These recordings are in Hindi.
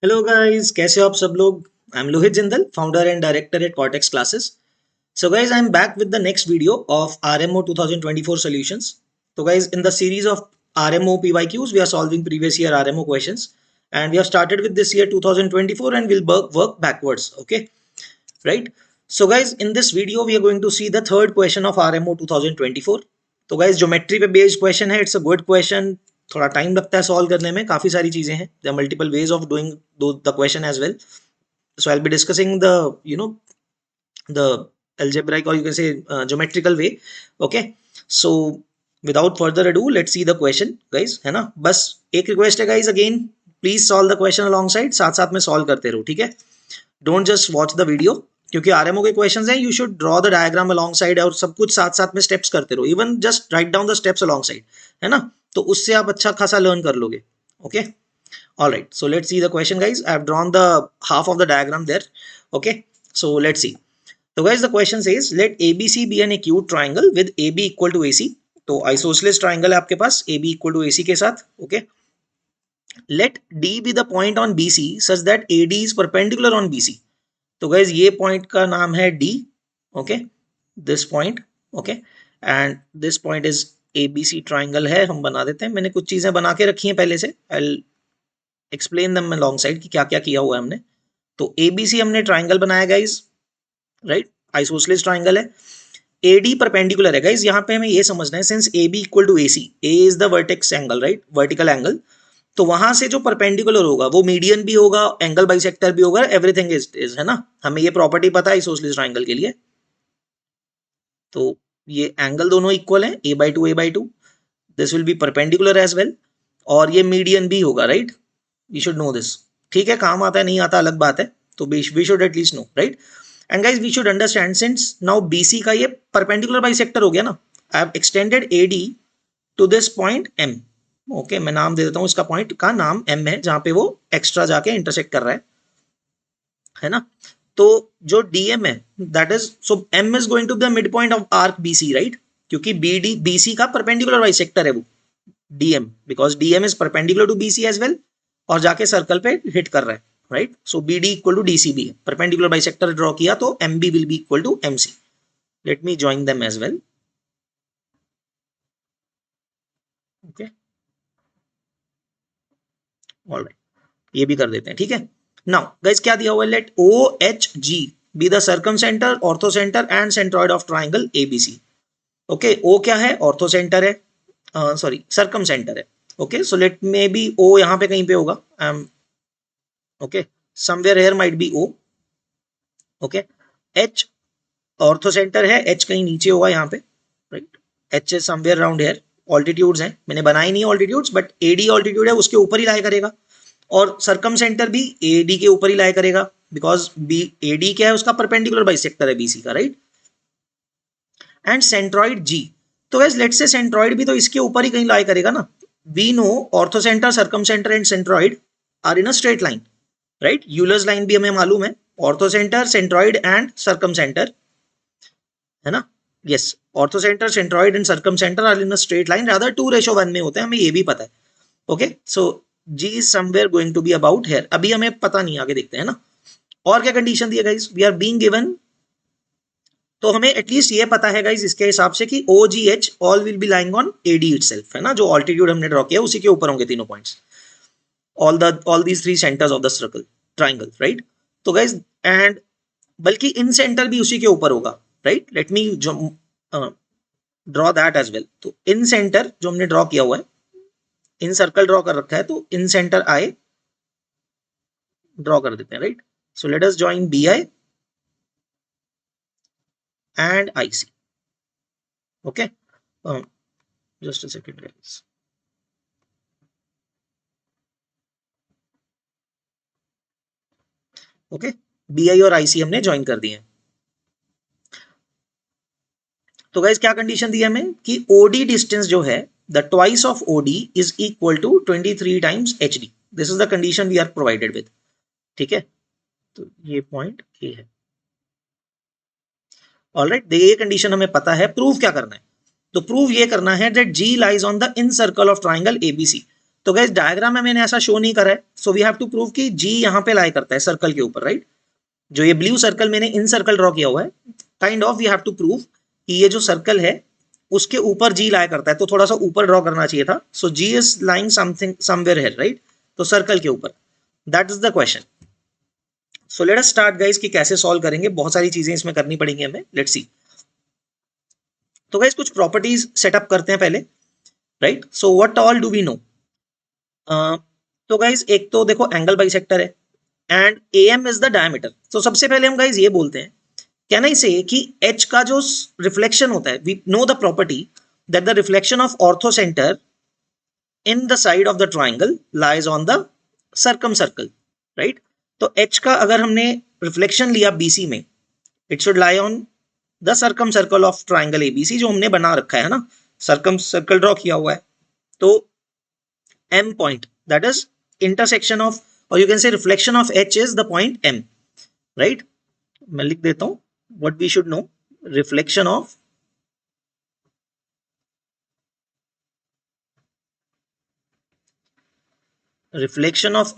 हेलो गाइस, कैसे हो आप सब लोग। I am Lohit Jindal, founder and director at cortex classes. So guys, I'm back with the next video of RMO 2024 solutions. So guys, in the series of RMO PYQs, we are solving previous year RMO questions, and we have started with this year 2024 and we'll work backwards. Okay, right? So guys, in this video we are going to see the third question of RMO 2024. तो guys, ज्योमेट्री पे बेस्ड क्वेश्चन है. It's a good question. थोड़ा टाइम लगता है सॉल्व करने में, काफी सारी चीजें हैं. There are multiple ways of doing the question as well. So I'll be discussing the the algebraic, or you can say geometrical way. Okay, so without further ado, let's see the question guys, है ना. बस एक रिक्वेस्ट है guys, again please solve the question along side, साथ साथ में सॉल्व करते रहो, ठीक है. Don't just watch the video, क्योंकि आरएमओ के क्वेश्चंस हैं. You should draw the diagram along side और सब कुछ साथ साथ में स्टेप्स करते रहो. Even just write down the steps along side, है ना. तो उससे आप अच्छा खासा लर्न कर लोगे. Okay, all right, so let's see the question guys. I have drawn the half of the diagram there. Okay, so let's see. So guys, the question says let ABC be an acute triangle with AB equal to AC. तो isosceles triangle है आपके पास AB equal to AC के साथ. Okay, let D be the point on BC such that AD is perpendicular on BC. तो guys, ये point का नाम है D. Okay, this point. Okay, and this point is ABC triangle है. हम बना देते हैं, मैंने कुछ चीजें बना के रखी हैं पहले से. I'll एक्सप्लेन दम लॉन्ग साइड कि क्या क्या किया हुआ है हमने. तो एबीसी हमने ट्राइंगल बनाया गाइज, राइट. आइसोसेलेस ट्राइंगल है. एडी परपेंडिकुलर है गाइज. यहाँ पे हमें ये समझना है, since A B equal to A C, A is the vertex angle, right, vertical angle. तो वहां से जो परपेंडिकुलर होगा वो मीडियन भी होगा, एंगल बाइसेक्टर भी होगा, एवरीथिंग इज, है ना. हमें ये प्रॉपर्टी पता है आइसोसेलेस ट्राइंगल के लिए. तो ये एंगल दोनों इक्वल है, a by two a by two. This will be perpendicular as well, और ये मीडियन भी होगा, right. We should know this. ठीक है, काम आता है नहीं आता अलग बात है. तो we should at least know, right. And guys, we should understand since now BC का ये परपेंडिकुलर बाइसेक्टर हो गया ना. I have extended AD to this point M. Okay, मैं नाम दे देता हूं, इसका पॉइंट का नाम एम है, जहां पे वो एक्स्ट्रा जाके इंटरसेक्ट कर रहा है ना. तो जो डीएम है, that is, so M is going to the mid point of arc BC, right. क्योंकि बीडी बीसी का परपेंडिकुलर बाइसेक्टर है वो DM, because DM is perpendicular to BC as well, और जाके सर्कल पे हिट कर रहा है, right. So B D equal to D C B, perpendicular bisector draw किया तो M B will be equal to M C. Let me join them as well. Okay, alright, ये भी कर देते हैं, ठीक है. नाउ गाइस, क्या दिया हुआ है, let O H G be the circumcentre, orthocentre and centroid of triangle ABC. Okay, O क्या है, ऑर्थो सेंटर है, सॉरी सर्कम सेंटर है. Okay, so let may be O यहाँ पे कहीं पे होगा. Okay, somewhere here might be O. Okay, H orthocentre है, एच कहीं नीचे होगा यहाँ पे, right. H is somewhere around here. Altitudes हैं, मैंने बनाई नहीं ऑल्टीट्यूड्स, बट एडी ऑल्टीट्यूड है, उसके ऊपर ही लाई करेगा. और सर्कम सेंटर भी एडी के ऊपर ही लाई करेगा, बिकॉज बी एडी क्या है, उसका परपेंडिकुलर बाइसेक्टर है बीसी का, राइट. एंड सेंट्रॉइड जी, तो गाइस लेट्स से सेंट्रॉइड भी तो इसके ऊपर ही कहीं लाई करेगा ना. We know orthocentre, circumcentre and centroid are in a straight line, right. Euler's line भी हमें मालूम है. Orthocentre, centroid and circumcentre, है ना. Yes, orthocentre, centroid and circumcentre are in a straight line, rather 2:1 में होते हैं, हमें ये भी पता है. Okay, so G is somewhere going to be about here. अभी हमें पता नहीं, आगे देखते हैं ना. और क्या कंडीशन दी है guys, we are being given. तो हमें एटलीस्ट ये पता है गाइस इसके हिसाब से कि O G H all will be lying on AD itself, है ना. जो ऑल्टीट्यूड हमने ड्रॉ किया उसी के ऊपर होंगे तीनों points, all these three centres of the circle triangle, right. तो गाइस, एंड बल्कि इन सेंटर भी उसी के ऊपर होगा, right. Let me draw that as well. तो इन सेंटर जो हमने ड्रॉ किया हुआ है, इन सर्कल ड्रॉ कर रखा है, तो इन सेंटर आई ड्रॉ कर देते हैं, right. So let us join B I and I C. Okay, just a second guys. Okay, B I और आई सी हमने ज्वाइन कर दिए. तो गाइस, क्या कंडीशन दी है हमें कि ओडी डिस्टेंस जो है, the twice of OD is equal to 23 times H D. This is the condition we are provided with, ठीक है. तो ये पॉइंट ए है, ऑलराइट. ये कंडीशन हमें पता है. प्रूव क्या करना है, तो प्रूव ये करना है that G lies on the incircle of triangle ABC. तो गाइस डायग्राम में मैंने ऐसा शो नहीं करा है, so we have to prove कि जी यहाँ पे लाई करता है सर्कल के ऊपर, राइट। जो ये ब्लू सर्कल मैंने इन सर्कल ड्रॉ किया हुआ है, kind of we have to prove कि ये जो सर्कल है उसके ऊपर जी लाया करता है, तो थोड़ा सा ऊपर ड्रॉ करना चाहिए था। So G is lying something somewhere here, right, तो सर्कल के ऊपर। That is the question. So let us start guys कि कैसे सॉल्व करेंगे, बहुत सारी चीजें इसमें करनी पड़ेंगी हमें, लेट्स सी। तो गाइस कुछ प्रॉपर्टीज सेटअप करते हैं पहले, right. So what all do we know. तो गाइस एक तो देखो एंगल बाइसेक्टर है and AM is the diameter. तो सबसे पहले हम गाइस ये बोलते हैं, कैन आई से कि H का जो रिफ्लेक्शन होता है, we know the property that the reflection of orthocentre in the side of the triangle lies on the circumcircle, right. तो H का अगर हमने रिफ्लेक्शन लिया BC में, it should lie on the circumcircle of triangle ABC जो हमने बना रखा है ना, सर्कम सर्कल ड्रॉ किया हुआ है। तो M point, that is intersection of, or you can say reflection of H is the point M, right। मैं लिख देता हूं what we should know, reflection of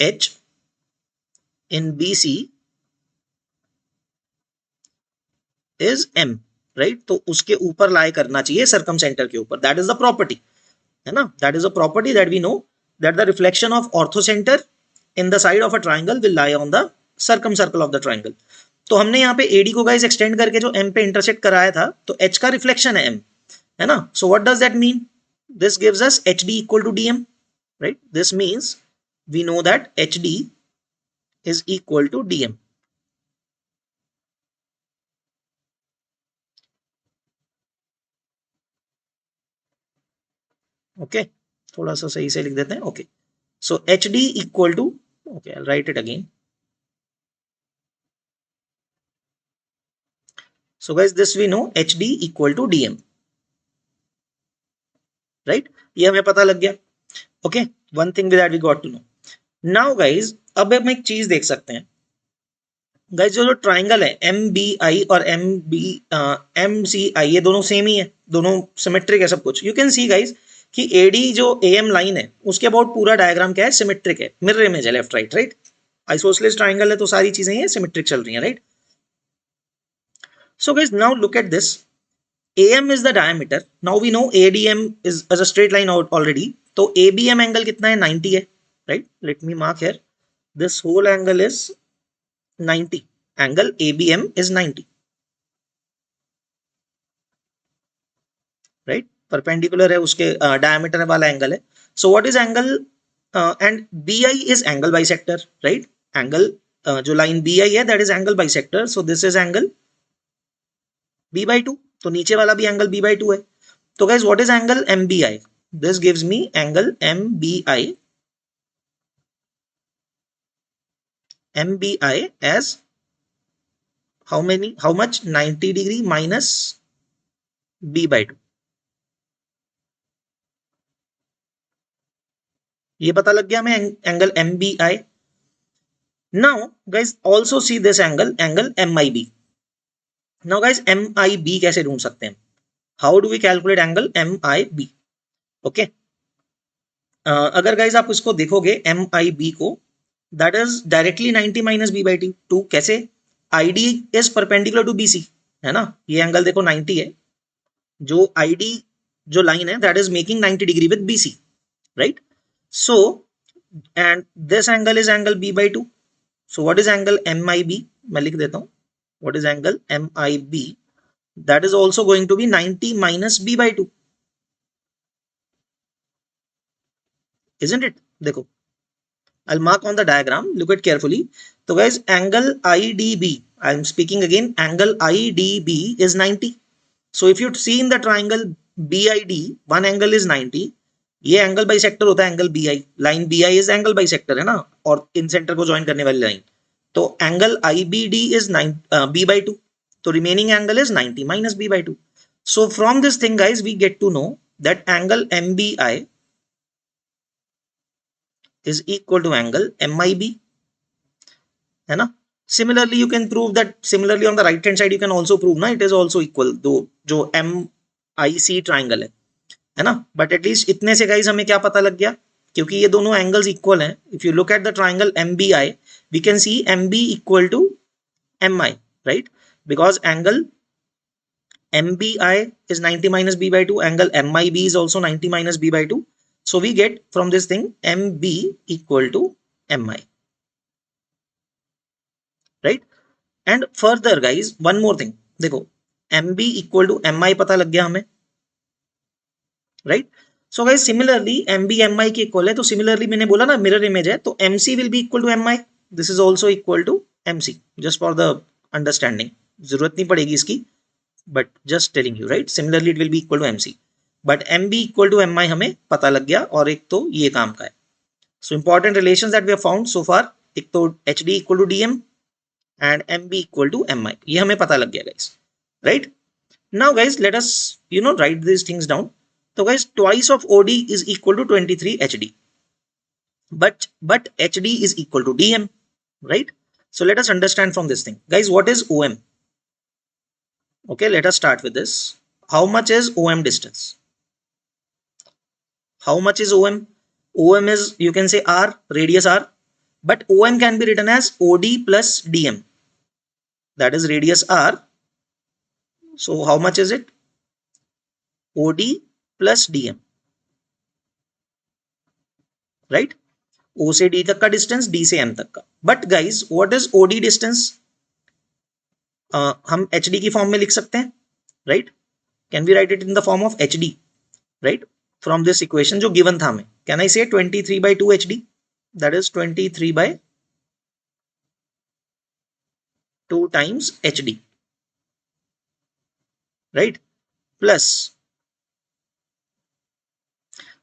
H in BC is M, right। तो उसके ऊपर लाई करना चाहिए सर्कम सेंटर के ऊपर, दैट इज द प्रॉपर्टी, है ना। That is a property that we know that the reflection of orthocentre in the side of a triangle will lie on the circumcircle of the triangle. तो हमने यहाँ पे AD को गाइस एक्सटेंड करके जो M पे इंटरसेक्ट कराया था, तो H का रिफ्लेक्शन है M, है ना। So what does that mean, this gives us HD equal to DM, right. This means we know that HD is equal to DM। Okay, थोड़ा सा सही से लिख देते हैं। Okay, so HD equal to, okay I write it again. So guys, this we know HD equal to DM, right? ये हमें पता लग गया। Okay, one thing that we got to know. Now guys, अब हम एक चीज देख सकते हैं गाइज, जो ट्राइंगल है MBI और MCI, ये दोनों सेम ही है, दोनों सिमेट्रिक है सब कुछ। यू कैन सी गाइज कि AD जो AM लाइन है उसके अबाउट पूरा डायग्राम क्या है, सिमेट्रिक है, मिरर इमेज है, left right, right. Isosceles triangle है तो सारी चीजें ये सिमेट्रिक चल रही हैं, right. So guys now look at this, AM is the diameter. Now we know ADM is as a straight line out already. तो ABM angle कितना है, 90 है, right? Let me mark here. This whole angle is 90. Angle ABM is 90, right? Perpendicular है उसके diameter वाला angle है. So what is angle? And BI is angle bisector, right? Angle जो line BI है that is angle bisector. So this is angle B by 2. तो नीचे वाला भी एंगल B by 2 है। तो guys what is angle MBI, this gives me angle MBI as how much 90 degree minus B by 2, ये पता लग गया हमें angle MBI। Now guys also see this angle MIB। Now guys MIB कैसे ढूंढ सकते हैं, how do we calculate angle MIB। Okay, अगर गाइज आप इसको देखोगे MIB को, that is directly 90 minus B by 2। कैसे, ID is perpendicular to BC, है ना। ये एंगल देखो 90 है, जो ID जो लाइन है that is making 90 degree with BC, right. So and this angle is angle B by 2। So what is angle MIB, मैं लिख देता हूँ, what is angle MIB, that is also going to be 90 minus B by 2, isn't it? देखो, I'll mark on the diagram, look at carefully. So guys, angle IDB, I'm speaking again, angle IDB is 90. So if you see in the triangle BID, one angle is 90. ये एंगल बाइसेक्टर होता है angle BI, line BI is angle bisector, है ना, और इन सेंटर को ज्वाइन करने वाली लाइन। तो angle IBD is B by 2, तो remaining angle is 90 minus B by 2। So from this thing guys we get to know that angle MBI is equal to angle MIB, है ना। Similarly you can prove that, similarly on the right hand side you can also prove ना, it is also equal, दो जो MIC triangle है ना। But at least इतने से गाइज हमें क्या पता लग गया क्योंकि ये दोनों एंगल्स इक्वल हैं. If you look at the triangle MBI, we can see MB equal to MI, right? Because angle MBI is 90 minus B by 2, angle MIB is also 90 minus B by 2. So we get from this thing MB equal to MI, right? And further guys, one more thing, देखो MB equal to MI पता लग गया हमें, right? So guys similarly MB MI के इक्वल है, तो similarly मैंने बोला ना मिरर इमेज है, तो MC will be equal to MI. This is also equal to MC, just for the understanding. जरूरत नहीं पड़ेगी इसकी, but just telling you, right? Similarly it will be equal to MC, but MB equal to MI हमें पता लग गया, और एक तो ये काम का है. So important relations that we have found so far, एक तो HD equal to DM and MB equal to MI, ये हमें पता लग गया guys, right? Now guys let us write these things down. So guys twice of OD is equal to 23 HD, but HD is equal to DM, right? So let us understand from this thing guys, what is OM? Okay, let us start with this. How much is OM distance? How much is OM? OM is, you can say R, radius R, but OM can be written as OD plus DM, that is radius R. So how much is it? OD plus DM, right? O से D तक का डिस्टेंस, D से M तक का. But guys what is OD distance? हम HD की फॉर्म में लिख सकते हैं, right? Can we write it in the form of HD, right? From this equation जो गिवन था हमें, can I say 23/2 HD, that is 23/2 times HD, right? Plus,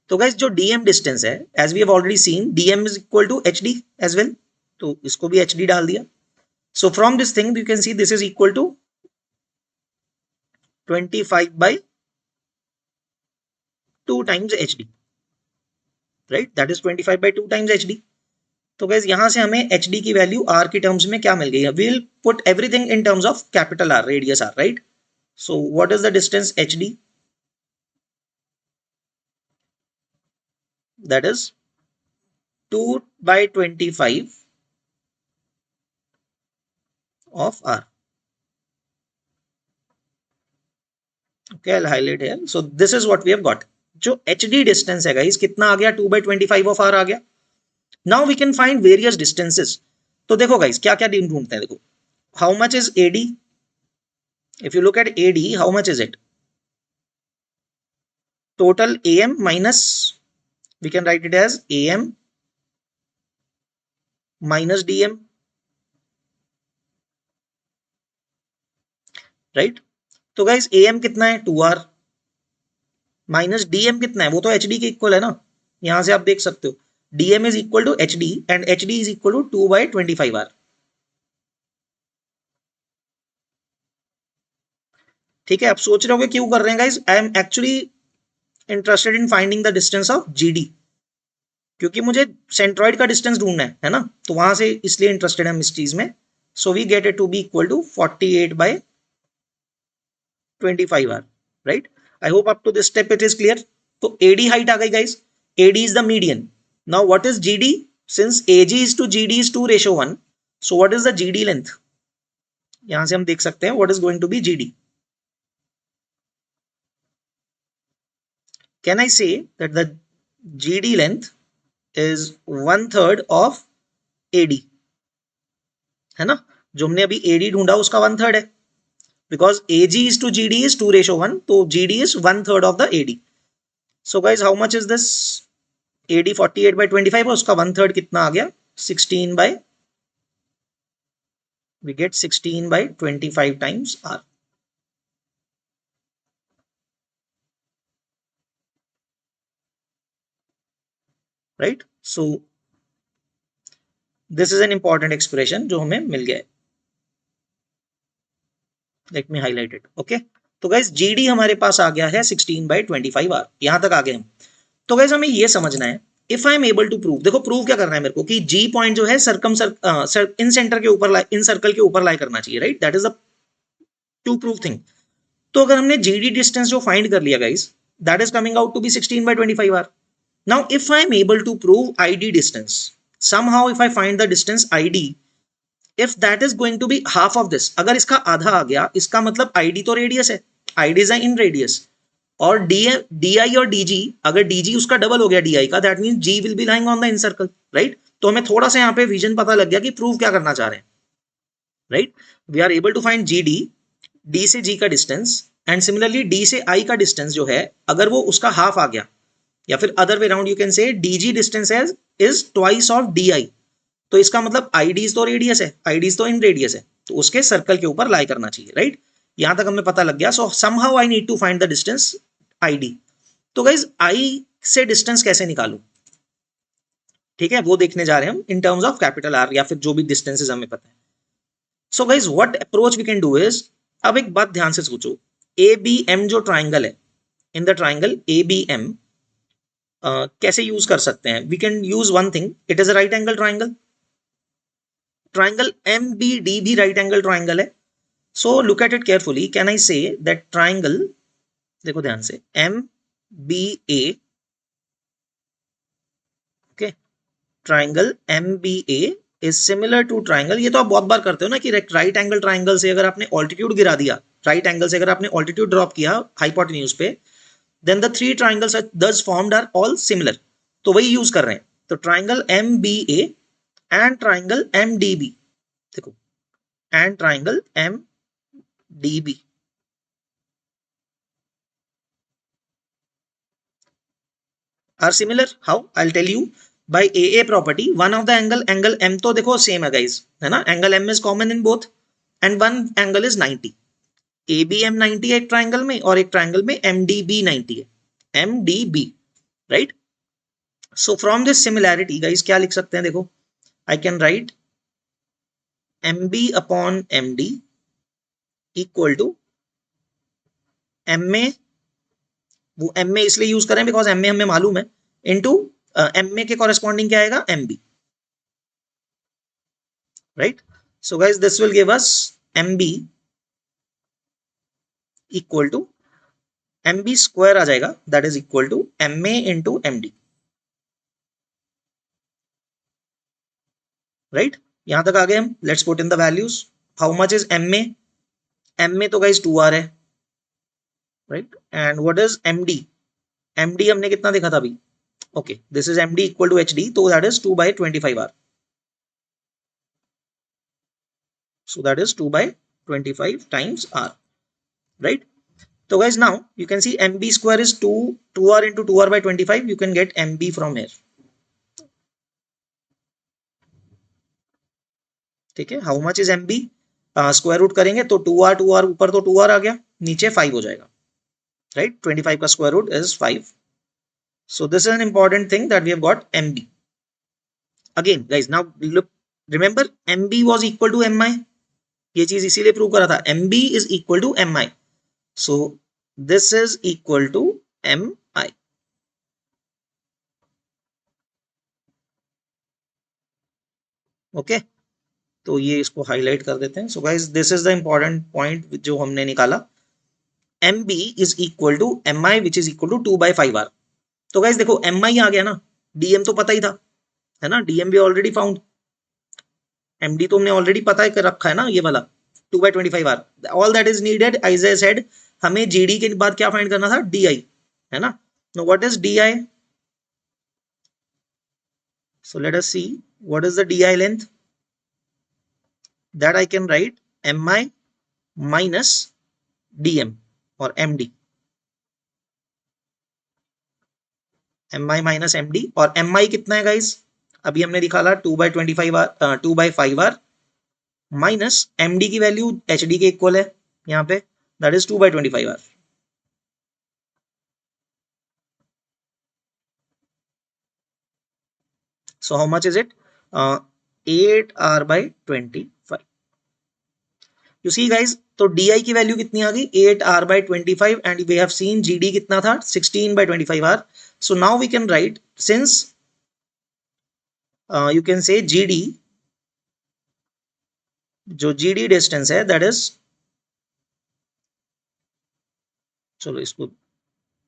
तो गाइज जो DM डिस्टेंस है, as we have already seen, DM is equal to HD as well, तो इसको भी HD डाल दिया. So from this thing you can see this is equal to 25/2 times HD, right? That is 25/2 times HD. तो guys यहां से हमें HD की वैल्यू R की टर्म्स में क्या मिल गई है? We'll put everything in terms of capital R, radius R, right? So what is the distance HD? That is 2/25 of R. Okay, I'll highlight here. So this is what we have got. जो HD distance है guys कितना आ गया? 2/25 of R आ गया. Now we can find various distances. तो देखो guys क्या क्या ढूंढते हैं. देखो how much is AD? If you look at AD, how much is it? Total AM minus, we can write it as AM minus DM, right? तो guys AM कितना है? 2R माइनस DM कितना है? वो तो HD के इक्वल है ना, यहां से आप देख सकते हो DM is equal to HD and HD is equal to 2/25R. ठीक है, आप सोच रहे होगे क्यों कर रहे हैं guys? I am actually interested in finding the distance of GD, क्योंकि मुझे सेंट्रॉइड का डिस्टेंस ढूंढना है ना, तो वहां से इसलिए इंटरेस्टेड है हम इस चीज में. So we get it to be equal to 48/25R, right? I hope up to this step it is clear. तो AD हाइट आ गई guys, AD is the median. Now what is GD? Since AG is to GD is 2:1, so what is the GD length? यहां से हम देख सकते हैं what is going to be GD. Can I say that the GD length is 1/3 of AD? है ना, जो हमने अभी AD ढूंढा उसका 1/3 है, because AG is to GD is 2:1, तो GD is 1/3 of the AD. So guys how much is this? AD 48/25 है, उसका 1/3 कितना आ गया? 16 by, we get 16/25 times R. Right? So this is an important expression जो हमें मिल गया है. Let me highlight it. Okay? तो guys GD हमारे पास आ गया है 16/25R. यहां तक आ गए हम. तो guys हमें ये समझना है, if I am able to prove, देखो प्रूव क्या करना है मेरे को कि G पॉइंट जो है इन सेंटर के ऊपर इन सर्कल के ऊपर लाई करना चाहिए, right? That is the to prove thing. तो अगर हमने GD डिस्टेंस जो फाइंड कर लिया guys, that is coming out to be 16/25R. Now if I am able to prove ID distance, somehow if I find the distance ID, if that is going to be half of this, अगर इसका आधा आ गया, इसका मतलब ID तो रेडियस है, ID is in radius, और DI और DG, अगर DG उसका डबल हो गया DI का, that means G will be lying on the in circle, right. तो हमें थोड़ा सा यहाँ पे विजन पता लग गया कि प्रूव क्या करना चाह रहे हैं, right. We are able to find GD, D से G का डिस्टेंस, एंड सिमिलरली D से I का डिस्टेंस जो है, अगर वो उसका हाफ आ गया, या फिर other way round you can say DG distance is twice of DI, तो इसका मतलब आईडीज तो रेडियस है, आईडीज तो इन रेडियस है, तो उसके सर्कल के ऊपर लाई करना चाहिए, राइट। यहां तक हमें पता लग गया। So somehow I need to find the distance ID. तो गाइज आई से डिस्टेंस कैसे निकालूं, ठीक है, वो देखने जा रहे हैं हम in terms of capital R, या फिर जो भी डिस्टेंसेस हमें पता है। So guys what approach we can do is, अब एक बात ध्यान से सोचो, ए बी एम जो ट्राइंगल है, in the triangle A B M कैसे यूज कर सकते हैं, we can use one thing, it is a right angle triangle. Triangle M B D भी राइट एंगल ट्राइंगल है। So look at it carefully, can I say that triangle, देखो ध्यान से, M B A, okay, triangle M B A is similar to triangle, ये तो आप बहुत बार करते हो ना कि राइट एंगल ट्राइंगल से अगर आपने ऑल्टीट्यूड गिरा दिया, राइट एंगल से अगर आपने ऑल्टीट्यूड ड्रॉप किया हाइपोटेन्यूज पे, then the three triangles thus formed are all similar, तो वही यूज कर रहे हैं। तो triangle M B A and triangle M D B, देखो, and triangle M D B are similar. How, I tell you, by a property, one of the angle M तो देखो सेम है गाइज, है ना, angle M is common in both, and one angle is 90, A B M 90 है एक ट्राइंगल में, और एक ट्राइंगल में एम डी बी 90 है, M D B, right. So from this similarity guys क्या लिख सकते हैं, देखो, I can write M B upon M D equal to M A, वो एम ए इसलिए यूज करें बिकॉज एम ए हमें मालूम है, इनटू एम ए के कॉरेस्पॉन्डिंग क्या आएगा, M B, right. So guys this will give us M B equal to M B square आ जाएगा, that is equal to M A into M D, right. यहां तक आ गए हम, let's put in the values. How much is M A, M A तो गाइज 2r है, right, and what is M D, M D हमने कितना देखा था अभी, okay, this is M D equal to H D, तो that is 2/25r, so that is 2/25 times r, right. So guys, now you can see mb square is 2r into 2r by 25, you can get mb from here, ठीक है। How much is mb, square root करेंगे तो 2r ऊपर तो 2r आ गया, नीचे 5 हो जाएगा, राइट, 25 का square root is 5, so this is an important thing that we have got mb. Again guys, now look, remember mb was equal to mi, ये चीज इसीलिए प्रूव करा था, mb is equal to mi, so this is equal to mi, okay, तो ये इसको हाईलाइट कर देते हैं। So guys this is the important point जो हमने निकाला, mb is equal to mi which is equal to 2/5r। तो गाइस देखो mi आ गया ना, dm तो पता ही था, है ना, dm भी ऑलरेडी फाउंड, md तो हमने ऑलरेडी पता है कर रखा है ना, ये वाला 2/25r, all that is needed, as I said, हमें gd के बाद क्या फाइंड करना था, di, है ना। Know what is di, so let us see what is the di length, that I can write mi minus dm or md, mi minus md, और mi कितना है गाइस, अभी हमने निकाला 2/25r माइनस md की वैल्यू hd के इक्वल है यहाँ पे, that is 2/25r, so how much is it, 8r/25, you see guys, तो di की वैल्यू कितनी आ गई, 8r/25, and we have seen gd कितना था, 16/25r, so now we can write, since you can say gd, जो gd डिस्टेंस है दैट इज, चलो इसको,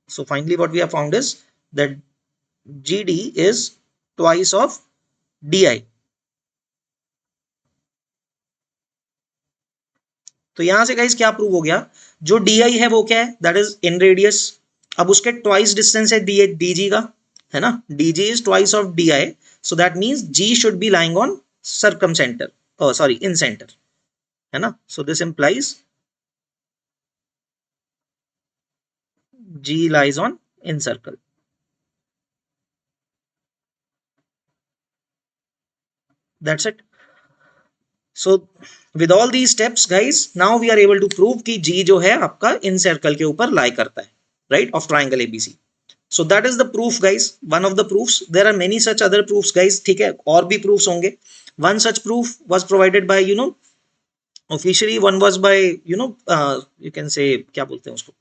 so finally what we have found is that GD is twice of DI. तो यहां से गाइस क्या प्रूव हो गया, जो DI है वो क्या है, दैट इज इन रेडियस। अब उसके ट्वाइस डिस्टेंस है DG का, है ना, DG is twice of DI, so that means G should be lying on circum centre, sorry in centre, है ना। So this implies G lies on in circle. That's it. So with all these steps guys, now we are able to prove कि G जो है आपका in circle के ऊपर lie करता है, right, of triangle ABC. So that is the proof guys, one of the proofs. There are many such other proofs guys, ठीक है, और भी proofs होंगे. One such proof was provided by officially, one was by you can say क्या बोलते हैं उसको,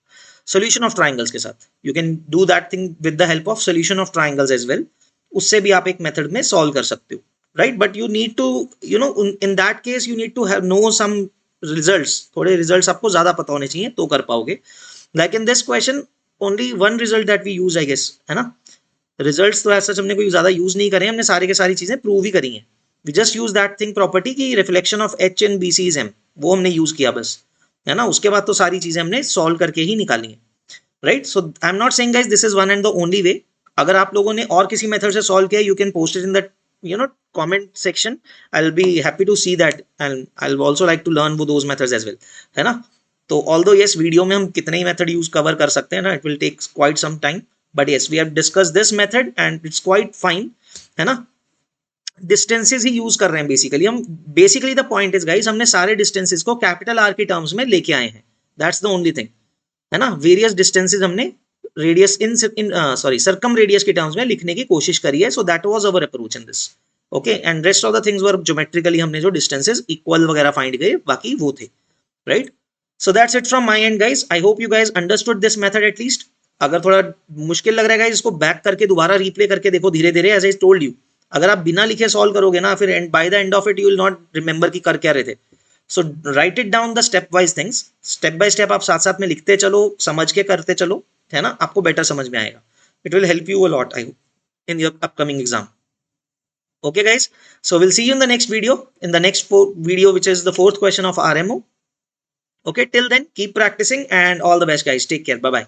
solution of triangles के साथ. You can do that thing with the help of solution of triangles as well. उससे भी आप एक मेथड में सॉल्व कर सकते हो, right, but you need to in that case you need to have know some results, थोड़े रिजल्ट्स आपको ज्यादा पता होने चाहिए तो कर पाओगे. Like in this question only one result that we use I guess, है ना. रिजल्ट्स तो ऐसा हमने कोई ज्यादा यूज नहीं करे, हमने सारी के सारी चीजें प्रूव ही करी हैं. We just use that thing property की reflection of H in BC is M, वो हमने यूज किया बस, है ना. उसके बाद तो सारी चीजें हमने सॉल्व करके ही निकाली हैं, right. So I am not saying guys this is one and the only way. अगर आप लोगों ने और किसी मेथड से सॉल्व किया, you can post it in that comment section. I'll be happy to see that and I'll also like to learn those methods as well, है ना. तो although yes, वीडियो में हम कितने ही मेथड यूज कवर कर सकते हैं ना, it will take quite some time, but yes, we have discussed this method and it's quite fine, है ना. डिस्टेंसेस ही यूज कर रहे हैं बेसिकली हम. Basically the point is guys, हमने सारे डिस्टेंसेस को कैपिटल आर के टर्म्स में लेके आए हैं, दैट्स द ओनली थिंग, है ना. वेरियस डिस्टेंसेस हमने रेडियस इन सॉरी सर्कम रेडियस के टर्म्स में लिखने की कोशिश करी है. So that was our approach in this, okay. And rest of the things were geometrically हमने जो डिस्टेंसेस इक्वल वगैरह फाइंड किए, बाकी वो थे, right. So that's it from my and guys. I hope you guys understood this method at least. अगर थोड़ा मुश्किल लग रहा है गाइस, इसको बैक करके दोबारा रिप्ले करके देखो धीरे धीरे, एज आई टोल्ड यू. अगर आप बिना लिखे सॉल्व करोगे ना, फिर by the end of it you will not remember कि कर क्या रहे थे. So write it down the step wise things, step by step आप साथ साथ में लिखते चलो, समझ के करते चलो, है ना. आपको बेटर समझ में आएगा. It will help you a lot I hope in your upcoming exam. Okay guys, so we'll see you in the next video, in the next video, which is the fourth question of RMO. Okay, till then keep practicing and all the best guys. Take care. Bye bye.